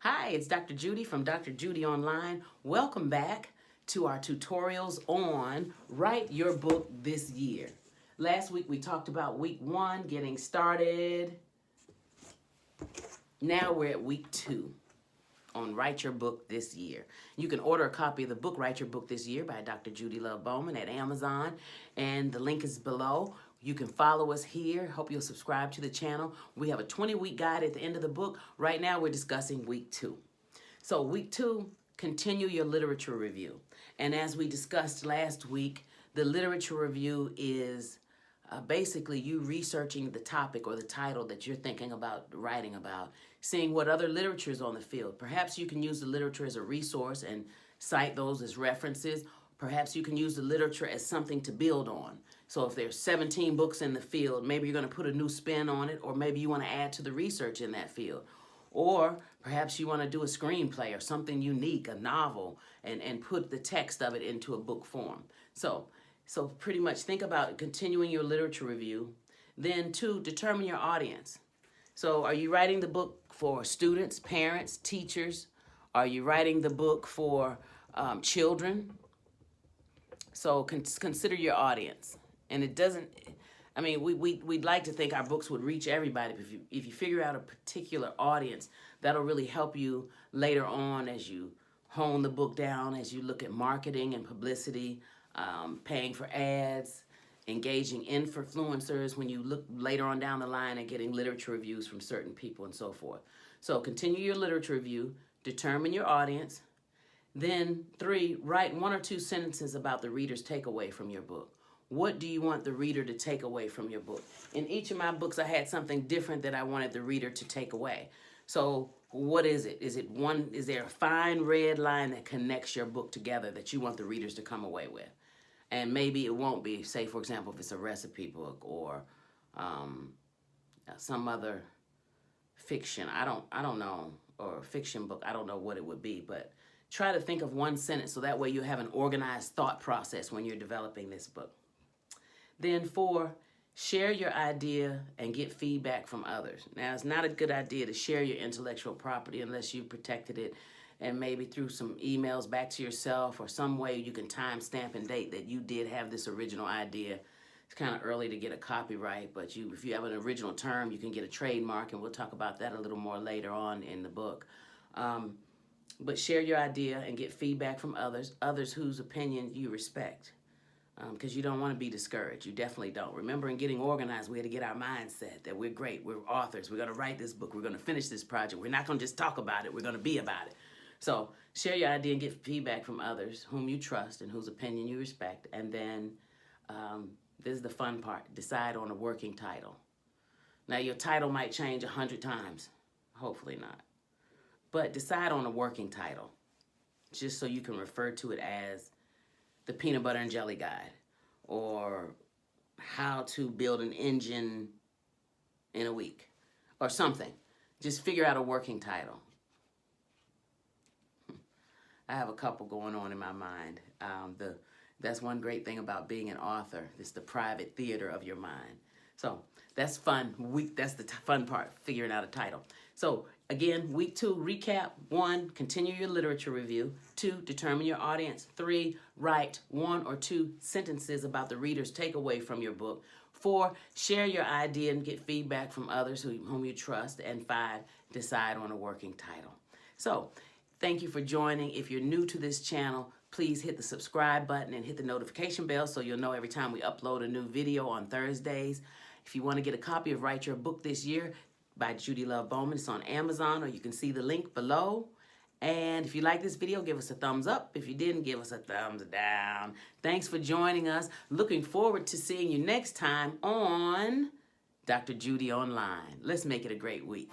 Hi, it's Dr. Judi from Dr. Judi Online. Welcome back to our tutorials on Write Your Book This Year. Last week we talked about week 1, getting started. Now we're at week 2 on Write Your Book This Year. You can order a copy of the book Write Your Book This Year by Dr. Judi Love Bowman at Amazon, and the link is below. You can follow us here. Hope you'll subscribe to the channel. We have a 20-week guide at the end of the book. Right now we're discussing week 2. So week 2, continue your literature review. And as we discussed last week, the literature review is basically you researching the topic or the title that you're thinking about writing about, seeing what other literature is on the field. Perhaps you can use the literature as a resource and cite those as references. Perhaps you can use the literature as something to build on. So if there's 17 books in the field, maybe you're going to put a new spin on it, or maybe you want to add to the research in that field. Or perhaps you want to do a screenplay or something unique, a novel, and put the text of it into a book form. So pretty much think about continuing your literature review. Then 2, determine your audience. So are you writing the book for students, parents, teachers? Are you writing the book for children? So consider your audience. And it doesn't, I mean, we'd like to think our books would reach everybody. But if you figure out a particular audience, that'll really help you later on as you hone the book down, as you look at marketing and publicity, paying for ads, engaging influencers when you look later on down the line at getting literature reviews from certain people and so forth. So continue your literature review, determine your audience. Then 3, write 1 or 2 sentences about the reader's takeaway from your book. What do you want the reader to take away from your book? In each of my books, I had something different that I wanted the reader to take away. So what is it? Is there a fine red line that connects your book together that you want the readers to come away with? And maybe it won't be, say, for example, if it's a recipe book or some other fiction. I don't know, or a fiction book. I don't know what it would be, but try to think of one sentence so that way you have an organized thought process when you're developing this book. Then 4, share your idea and get feedback from others. Now, it's not a good idea to share your intellectual property unless you've protected it, and maybe through some emails back to yourself or some way you can timestamp and date that you did have this original idea. It's kind of early to get a copyright, but if you have an original term, you can get a trademark, and we'll talk about that a little more later on in the book. But share your idea and get feedback from others whose opinion you respect. Because you don't want to be discouraged. You definitely don't. Remember, in getting organized, we had to get our mindset that we're great, we're authors, we're going to write this book, we're going to finish this project. We're not going to just talk about it, we're going to be about it. So share your idea and get feedback from others whom you trust and whose opinion you respect. And then this is the fun part, decide on a working title. Now, your title might change 100 times. Hopefully not. But decide on a working title, just so you can refer to it as the Peanut Butter and Jelly Guide, or How to Build an Engine in a Week, or something. Just figure out a working title. I have a couple going on in my mind. That's one great thing about being an author. It's the private theater of your mind. So that's fun. That's the fun part, figuring out a title. So again, week 2, recap. 1, continue your literature review. 2, determine your audience. 3, write 1 or 2 sentences about the reader's takeaway from your book. 4, share your idea and get feedback from others whom you trust. And 5, decide on a working title. So thank you for joining. If you're new to this channel, please hit the subscribe button and hit the notification bell so you'll know every time we upload a new video on Thursdays. If you want to get a copy of Write Your Book This Year by Judi Love Bowman, it's on Amazon, or you can see the link below. And if you like this video, give us a thumbs up. If you didn't, give us a thumbs down. Thanks for joining us. Looking forward to seeing you next time on Dr. Judi Online. Let's make it a great week.